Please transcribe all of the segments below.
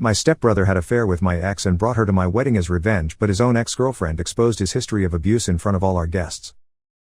My stepbrother had an affair with my ex and brought her to my wedding as revenge, but his own ex-girlfriend exposed his history of abuse in front of all our guests.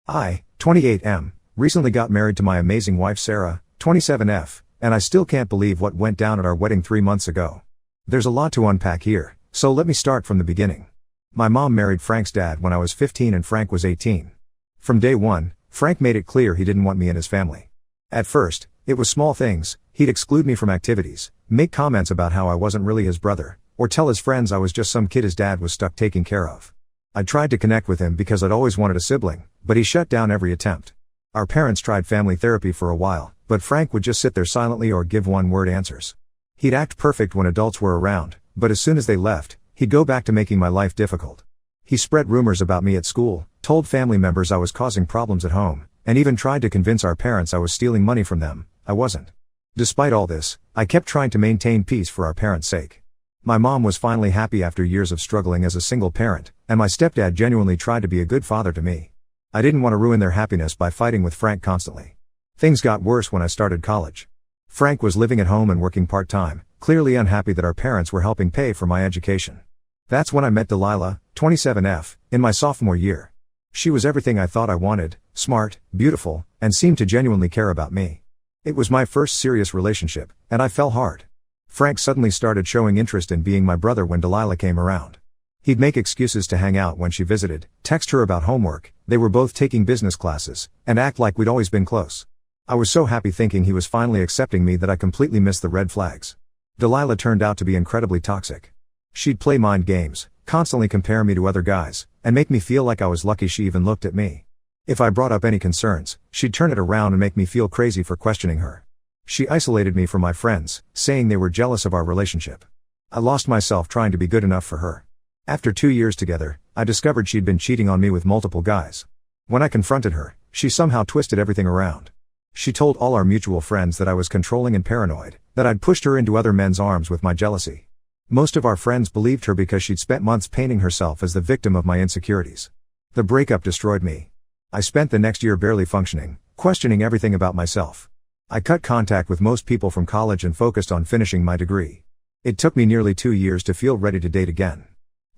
I, 28M, recently got married to my amazing wife Sarah, 27F, and I still can't believe what went down at our wedding 3 months ago. There's a lot to unpack here, so let me start from the beginning. My mom married Frank's dad when I was 15 and Frank was 18. From day one, Frank made it clear he didn't want me in his family. At first, it was small things. He'd exclude me from activities, make comments about how I wasn't really his brother, or tell his friends I was just some kid his dad was stuck taking care of. I tried to connect with him because I'd always wanted a sibling, but he shut down every attempt. Our parents tried family therapy for a while, but Frank would just sit there silently or give one-word answers. He'd act perfect when adults were around, but as soon as they left, he'd go back to making my life difficult. He spread rumors about me at school, told family members I was causing problems at home, and even tried to convince our parents I was stealing money from them. I wasn't. Despite all this, I kept trying to maintain peace for our parents' sake. My mom was finally happy after years of struggling as a single parent, and my stepdad genuinely tried to be a good father to me. I didn't want to ruin their happiness by fighting with Frank constantly. Things got worse when I started college. Frank was living at home and working part-time, clearly unhappy that our parents were helping pay for my education. That's when I met Delilah, 27F, in my sophomore year. She was everything I thought I wanted, smart, beautiful, and seemed to genuinely care about me. It was my first serious relationship, and I fell hard. Frank suddenly started showing interest in being my brother when Delilah came around. He'd make excuses to hang out when she visited, text her about homework, they were both taking business classes, and act like we'd always been close. I was so happy thinking he was finally accepting me that I completely missed the red flags. Delilah turned out to be incredibly toxic. She'd play mind games, constantly compare me to other guys, and make me feel like I was lucky she even looked at me. If I brought up any concerns, she'd turn it around and make me feel crazy for questioning her. She isolated me from my friends, saying they were jealous of our relationship. I lost myself trying to be good enough for her. After 2 years together, I discovered she'd been cheating on me with multiple guys. When I confronted her, she somehow twisted everything around. She told all our mutual friends that I was controlling and paranoid, that I'd pushed her into other men's arms with my jealousy. Most of our friends believed her because she'd spent months painting herself as the victim of my insecurities. The breakup destroyed me. I spent the next year barely functioning, questioning everything about myself. I cut contact with most people from college and focused on finishing my degree. It took me nearly 2 years to feel ready to date again.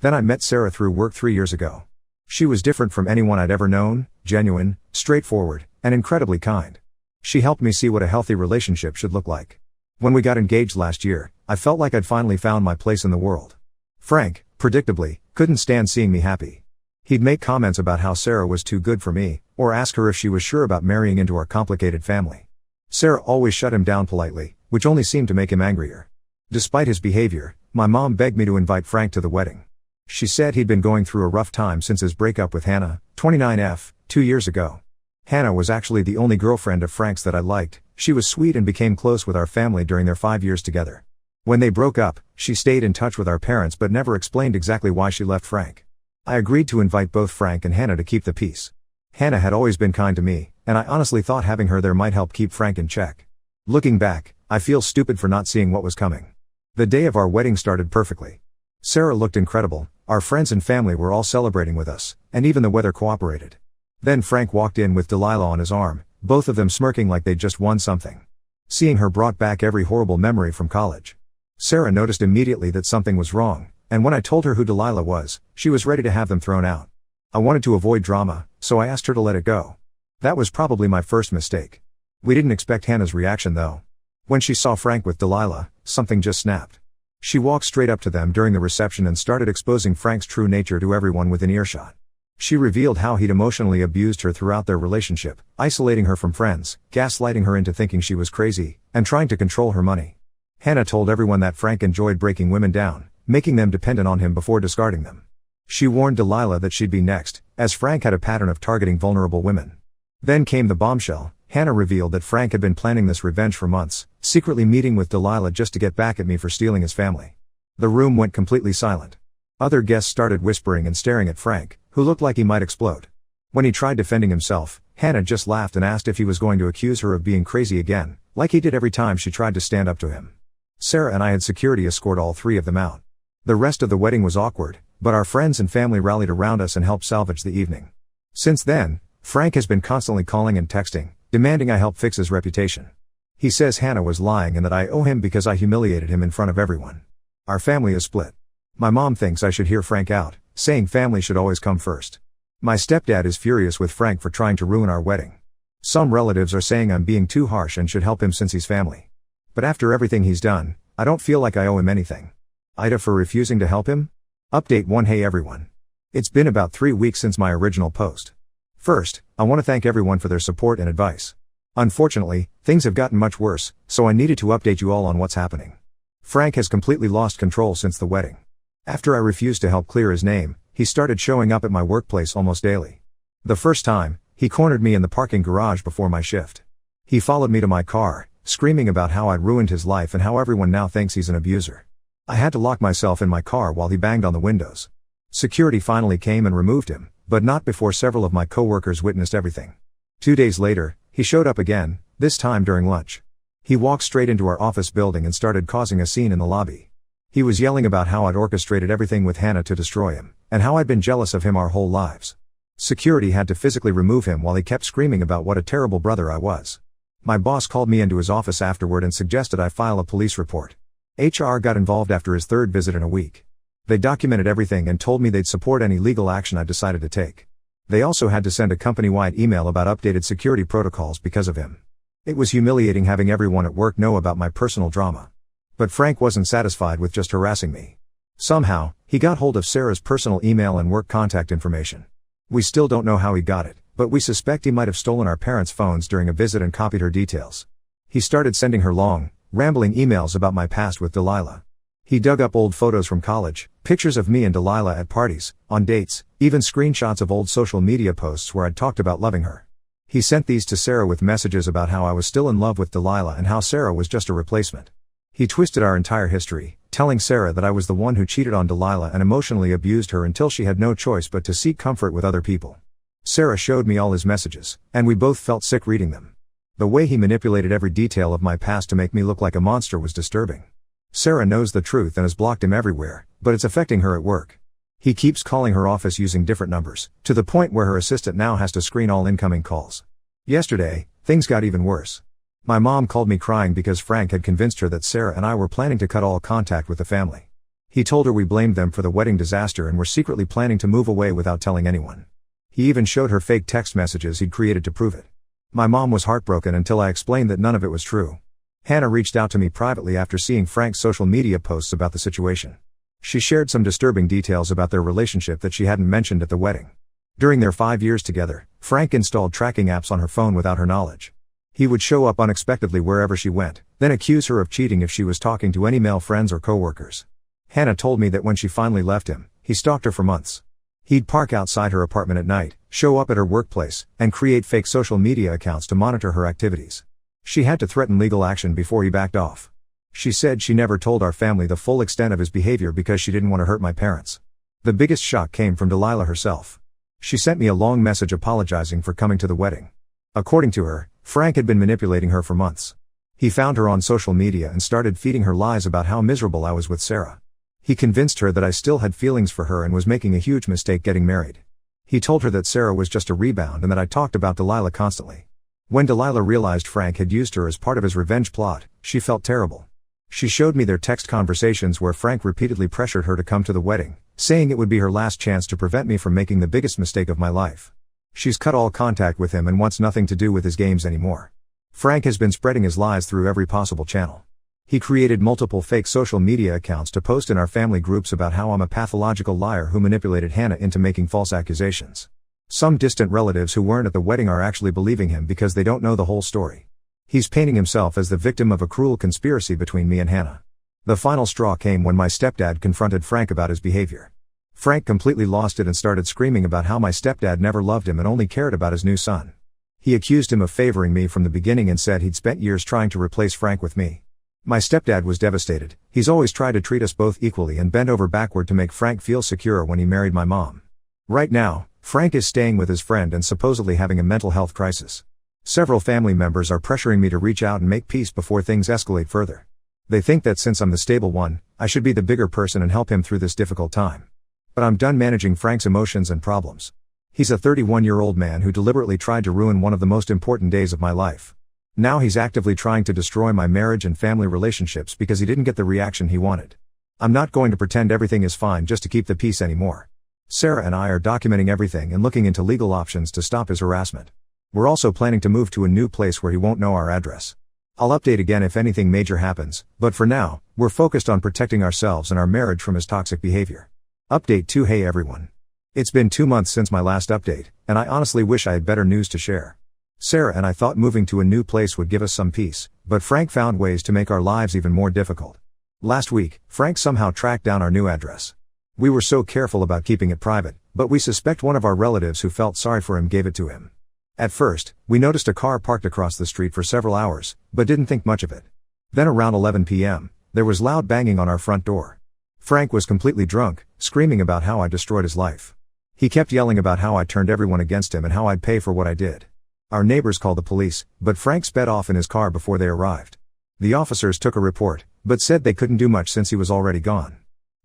Then I met Sarah through work 3 years ago. She was different from anyone I'd ever known, genuine, straightforward, and incredibly kind. She helped me see what a healthy relationship should look like. When we got engaged last year, I felt like I'd finally found my place in the world. Frank, predictably, couldn't stand seeing me happy. He'd make comments about how Sarah was too good for me, or ask her if she was sure about marrying into our complicated family. Sarah always shut him down politely, which only seemed to make him angrier. Despite his behavior, my mom begged me to invite Frank to the wedding. She said he'd been going through a rough time since his breakup with Hannah, 29F, 2 years ago. Hannah was actually the only girlfriend of Frank's that I liked. She was sweet and became close with our family during their 5 years together. When they broke up, she stayed in touch with our parents but never explained exactly why she left Frank. I agreed to invite both Frank and Hannah to keep the peace. Hannah had always been kind to me, and I honestly thought having her there might help keep Frank in check. Looking back, I feel stupid for not seeing what was coming. The day of our wedding started perfectly. Sarah looked incredible, our friends and family were all celebrating with us, and even the weather cooperated. Then Frank walked in with Delilah on his arm, both of them smirking like they'd just won something. Seeing her brought back every horrible memory from college. Sarah noticed immediately that something was wrong, and when I told her who Delilah was, she was ready to have them thrown out. I wanted to avoid drama, so I asked her to let it go. That was probably my first mistake. We didn't expect Hannah's reaction though. When she saw Frank with Delilah, something just snapped. She walked straight up to them during the reception and started exposing Frank's true nature to everyone within earshot. She revealed how he'd emotionally abused her throughout their relationship, isolating her from friends, gaslighting her into thinking she was crazy, and trying to control her money. Hannah told everyone that Frank enjoyed breaking women down, making them dependent on him before discarding them. She warned Delilah that she'd be next, as Frank had a pattern of targeting vulnerable women. Then came the bombshell. Hannah revealed that Frank had been planning this revenge for months, secretly meeting with Delilah just to get back at me for stealing his family. The room went completely silent. Other guests started whispering and staring at Frank, who looked like he might explode. When he tried defending himself, Hannah just laughed and asked if he was going to accuse her of being crazy again, like he did every time she tried to stand up to him. Sarah and I had security escort all 3 of them out. The rest of the wedding was awkward, but our friends and family rallied around us and helped salvage the evening. Since then, Frank has been constantly calling and texting, demanding I help fix his reputation. He says Hannah was lying and that I owe him because I humiliated him in front of everyone. Our family is split. My mom thinks I should hear Frank out, saying family should always come first. My stepdad is furious with Frank for trying to ruin our wedding. Some relatives are saying I'm being too harsh and should help him since he's family. But after everything he's done, I don't feel like I owe him anything. Ida for refusing to help him? Update 1. Hey everyone. It's been about 3 weeks since my original post. First, I want to thank everyone for their support and advice. Unfortunately, things have gotten much worse, so I needed to update you all on what's happening. Frank has completely lost control since the wedding. After I refused to help clear his name, he started showing up at my workplace almost daily. The first time, he cornered me in the parking garage before my shift. He followed me to my car, screaming about how I'd ruined his life and how everyone now thinks he's an abuser. I had to lock myself in my car while he banged on the windows. Security finally came and removed him, but not before several of my coworkers witnessed everything. 2 days later, he showed up again, this time during lunch. He walked straight into our office building and started causing a scene in the lobby. He was yelling about how I'd orchestrated everything with Hannah to destroy him, and how I'd been jealous of him our whole lives. Security had to physically remove him while he kept screaming about what a terrible brother I was. My boss called me into his office afterward and suggested I file a police report. HR got involved after his 3rd visit in a week. They documented everything and told me they'd support any legal action I decided to take. They also had to send a company-wide email about updated security protocols because of him. It was humiliating having everyone at work know about my personal drama. But Frank wasn't satisfied with just harassing me. Somehow, he got hold of Sarah's personal email and work contact information. We still don't know how he got it, but we suspect he might have stolen our parents' phones during a visit and copied her details. He started sending her long, rambling emails about my past with Delilah. He dug up old photos from college, pictures of me and Delilah at parties, on dates, even screenshots of old social media posts where I'd talked about loving her. He sent these to Sarah with messages about how I was still in love with Delilah and how Sarah was just a replacement. He twisted our entire history, telling Sarah that I was the one who cheated on Delilah and emotionally abused her until she had no choice but to seek comfort with other people. Sarah showed me all his messages, and we both felt sick reading them. The way he manipulated every detail of my past to make me look like a monster was disturbing. Sarah knows the truth and has blocked him everywhere, but it's affecting her at work. He keeps calling her office using different numbers, to the point where her assistant now has to screen all incoming calls. Yesterday, things got even worse. My mom called me crying because Frank had convinced her that Sarah and I were planning to cut all contact with the family. He told her we blamed them for the wedding disaster and were secretly planning to move away without telling anyone. He even showed her fake text messages he'd created to prove it. My mom was heartbroken until I explained that none of it was true. Hannah reached out to me privately after seeing Frank's social media posts about the situation. She shared some disturbing details about their relationship that she hadn't mentioned at the wedding. During their 5 years together, Frank installed tracking apps on her phone without her knowledge. He would show up unexpectedly wherever she went, then accuse her of cheating if she was talking to any male friends or coworkers. Hannah told me that when she finally left him, he stalked her for months. He'd park outside her apartment at night, show up at her workplace, and create fake social media accounts to monitor her activities. She had to threaten legal action before he backed off. She said she never told our family the full extent of his behavior because she didn't want to hurt my parents. The biggest shock came from Delilah herself. She sent me a long message apologizing for coming to the wedding. According to her, Frank had been manipulating her for months. He found her on social media and started feeding her lies about how miserable I was with Sarah. He convinced her that I still had feelings for her and was making a huge mistake getting married. He told her that Sarah was just a rebound and that I talked about Delilah constantly. When Delilah realized Frank had used her as part of his revenge plot, she felt terrible. She showed me their text conversations where Frank repeatedly pressured her to come to the wedding, saying it would be her last chance to prevent me from making the biggest mistake of my life. She's cut all contact with him and wants nothing to do with his games anymore. Frank has been spreading his lies through every possible channel. He created multiple fake social media accounts to post in our family groups about how I'm a pathological liar who manipulated Hannah into making false accusations. Some distant relatives who weren't at the wedding are actually believing him because they don't know the whole story. He's painting himself as the victim of a cruel conspiracy between me and Hannah. The final straw came when my stepdad confronted Frank about his behavior. Frank completely lost it and started screaming about how my stepdad never loved him and only cared about his new son. He accused him of favoring me from the beginning and said he'd spent years trying to replace Frank with me. My stepdad was devastated. He's always tried to treat us both equally and bent over backward to make Frank feel secure when he married my mom. Right now, Frank is staying with his friend and supposedly having a mental health crisis. Several family members are pressuring me to reach out and make peace before things escalate further. They think that since I'm the stable one, I should be the bigger person and help him through this difficult time. But I'm done managing Frank's emotions and problems. He's a 31-year-old man who deliberately tried to ruin one of the most important days of my life. Now he's actively trying to destroy my marriage and family relationships because he didn't get the reaction he wanted. I'm not going to pretend everything is fine just to keep the peace anymore. Sarah and I are documenting everything and looking into legal options to stop his harassment. We're also planning to move to a new place where he won't know our address. I'll update again if anything major happens, but for now, we're focused on protecting ourselves and our marriage from his toxic behavior. Update 2. Hey everyone. It's been 2 months since my last update, and I honestly wish I had better news to share. Sarah and I thought moving to a new place would give us some peace, but Frank found ways to make our lives even more difficult. Last week, Frank somehow tracked down our new address. We were so careful about keeping it private, but we suspect one of our relatives who felt sorry for him gave it to him. At first, we noticed a car parked across the street for several hours, but didn't think much of it. Then around 11 p.m., there was loud banging on our front door. Frank was completely drunk, screaming about how I destroyed his life. He kept yelling about how I turned everyone against him and how I'd pay for what I did. Our neighbors called the police, but Frank sped off in his car before they arrived. The officers took a report, but said they couldn't do much since he was already gone.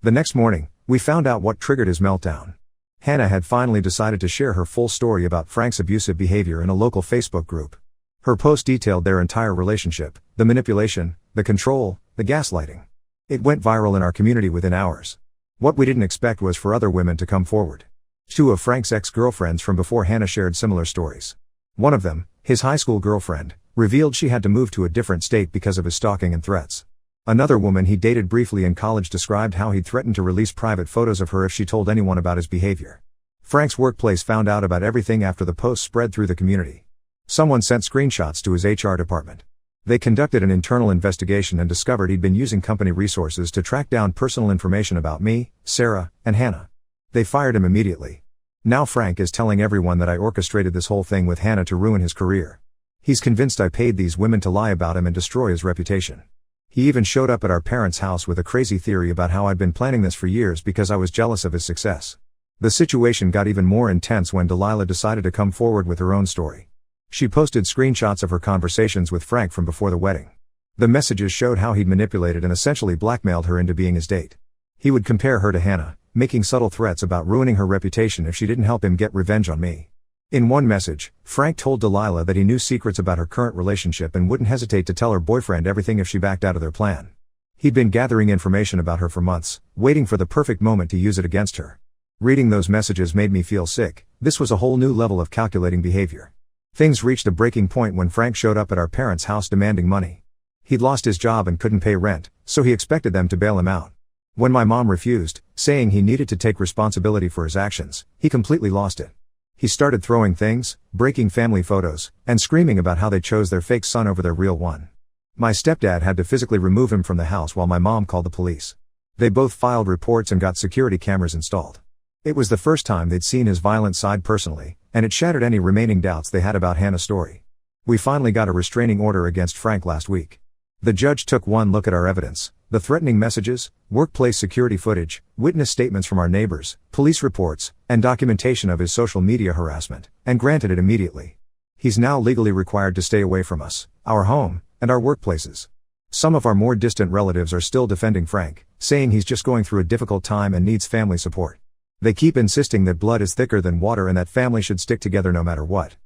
The next morning, we found out what triggered his meltdown. Hannah had finally decided to share her full story about Frank's abusive behavior in a local Facebook group. Her post detailed their entire relationship, the manipulation, the control, the gaslighting. It went viral in our community within hours. What we didn't expect was for other women to come forward. 2 of Frank's ex-girlfriends from before Hannah shared similar stories. One of them, his high school girlfriend, revealed she had to move to a different state because of his stalking and threats. Another woman he dated briefly in college described how he'd threatened to release private photos of her if she told anyone about his behavior. Frank's workplace found out about everything after the post spread through the community. Someone sent screenshots to his HR department. They conducted an internal investigation and discovered he'd been using company resources to track down personal information about me, Sarah, and Hannah. They fired him immediately. Now Frank is telling everyone that I orchestrated this whole thing with Hannah to ruin his career. He's convinced I paid these women to lie about him and destroy his reputation. He even showed up at our parents' house with a crazy theory about how I'd been planning this for years because I was jealous of his success. The situation got even more intense when Delilah decided to come forward with her own story. She posted screenshots of her conversations with Frank from before the wedding. The messages showed how he'd manipulated and essentially blackmailed her into being his date. He would compare her to Hannah, making subtle threats about ruining her reputation if she didn't help him get revenge on me. In one message, Frank told Delilah that he knew secrets about her current relationship and wouldn't hesitate to tell her boyfriend everything if she backed out of their plan. He'd been gathering information about her for months, waiting for the perfect moment to use it against her. Reading those messages made me feel sick. This was a whole new level of calculating behavior. Things reached a breaking point when Frank showed up at our parents' house demanding money. He'd lost his job and couldn't pay rent, so he expected them to bail him out. When my mom refused, saying he needed to take responsibility for his actions, he completely lost it. He started throwing things, breaking family photos, and screaming about how they chose their fake son over their real one. My stepdad had to physically remove him from the house while my mom called the police. They both filed reports and got security cameras installed. It was the first time they'd seen his violent side personally, and it shattered any remaining doubts they had about Hannah's story. We finally got a restraining order against Frank last week. The judge took one look at our evidence, the threatening messages, workplace security footage, witness statements from our neighbors, police reports, and documentation of his social media harassment, and granted it immediately. He's now legally required to stay away from us, our home, and our workplaces. Some of our more distant relatives are still defending Frank, saying he's just going through a difficult time and needs family support. They keep insisting that blood is thicker than water and that family should stick together no matter what.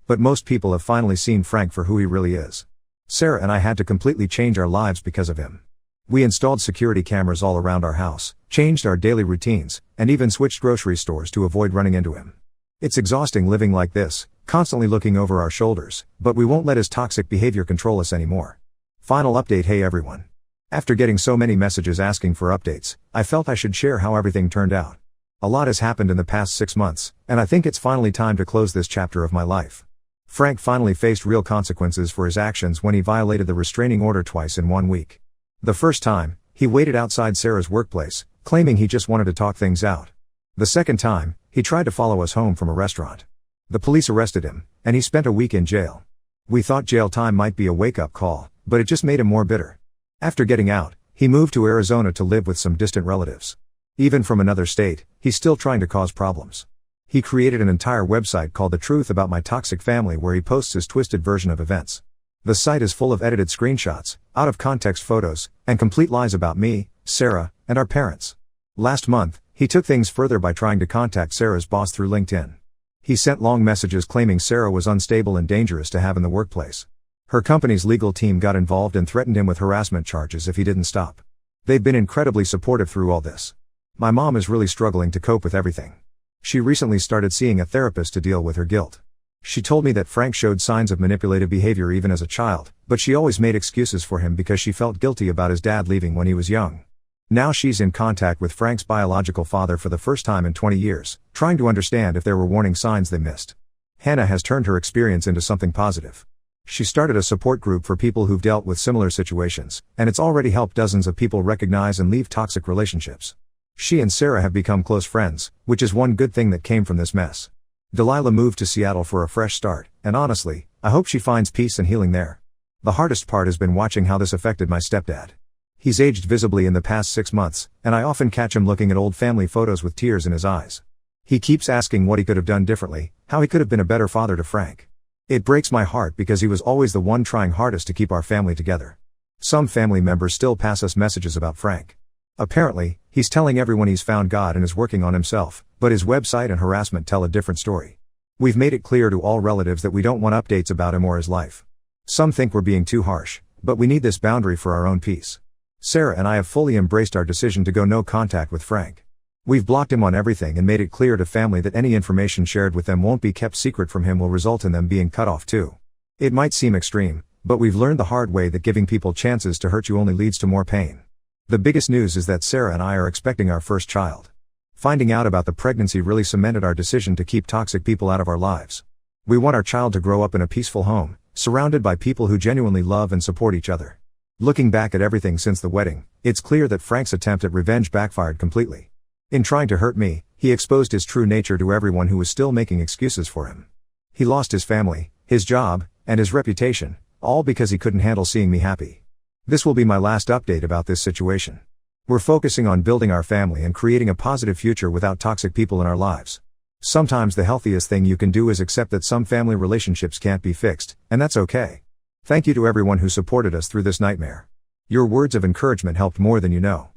But most people have finally seen Frank for who he really is. Sarah and I had to completely change our lives because of him. We installed security cameras all around our house, changed our daily routines, and even switched grocery stores to avoid running into him. It's exhausting living like this, constantly looking over our shoulders, but we won't let his toxic behavior control us anymore. Final update. Hey everyone. After getting so many messages asking for updates, I felt I should share how everything turned out. A lot has happened in the past 6 months, and I think it's finally time to close this chapter of my life. Frank finally faced real consequences for his actions when he violated the restraining order twice in 1 week. The first time, he waited outside Sarah's workplace, claiming he just wanted to talk things out. The second time, he tried to follow us home from a restaurant. The police arrested him, and he spent a week in jail. We thought jail time might be a wake-up call, but it just made him more bitter. After getting out, he moved to Arizona to live with some distant relatives. Even from another state, he's still trying to cause problems. He created an entire website called The Truth About My Toxic Family where he posts his twisted version of events. The site is full of edited screenshots, out-of-context photos, and complete lies about me, Sarah, and our parents. Last month, he took things further by trying to contact Sarah's boss through LinkedIn. He sent long messages claiming Sarah was unstable and dangerous to have in the workplace. Her company's legal team got involved and threatened him with harassment charges if he didn't stop. They've been incredibly supportive through all this. My mom is really struggling to cope with everything. She recently started seeing a therapist to deal with her guilt. She told me that Frank showed signs of manipulative behavior even as a child, but she always made excuses for him because she felt guilty about his dad leaving when he was young. Now she's in contact with Frank's biological father for the first time in 20 years, trying to understand if there were warning signs they missed. Hannah has turned her experience into something positive. She started a support group for people who've dealt with similar situations, and it's already helped dozens of people recognize and leave toxic relationships. She and Sarah have become close friends, which is one good thing that came from this mess. Delilah moved to Seattle for a fresh start, and honestly, I hope she finds peace and healing there. The hardest part has been watching how this affected my stepdad. He's aged visibly in the past 6 months, and I often catch him looking at old family photos with tears in his eyes. He keeps asking what he could have done differently, how he could have been a better father to Frank. It breaks my heart because he was always the one trying hardest to keep our family together. Some family members still pass us messages about Frank. Apparently, he's telling everyone he's found God and is working on himself, but his website and harassment tell a different story. We've made it clear to all relatives that we don't want updates about him or his life. Some think we're being too harsh, but we need this boundary for our own peace. Sarah and I have fully embraced our decision to go no contact with Frank. We've blocked him on everything and made it clear to family that any information shared with them won't be kept secret from him will result in them being cut off too. It might seem extreme, but we've learned the hard way that giving people chances to hurt you only leads to more pain. The biggest news is that Sarah and I are expecting our first child. Finding out about the pregnancy really cemented our decision to keep toxic people out of our lives. We want our child to grow up in a peaceful home, surrounded by people who genuinely love and support each other. Looking back at everything since the wedding, it's clear that Frank's attempt at revenge backfired completely. In trying to hurt me, he exposed his true nature to everyone who was still making excuses for him. He lost his family, his job, and his reputation, all because he couldn't handle seeing me happy. This will be my last update about this situation. We're focusing on building our family and creating a positive future without toxic people in our lives. Sometimes the healthiest thing you can do is accept that some family relationships can't be fixed, and that's okay. Thank you to everyone who supported us through this nightmare. Your words of encouragement helped more than you know.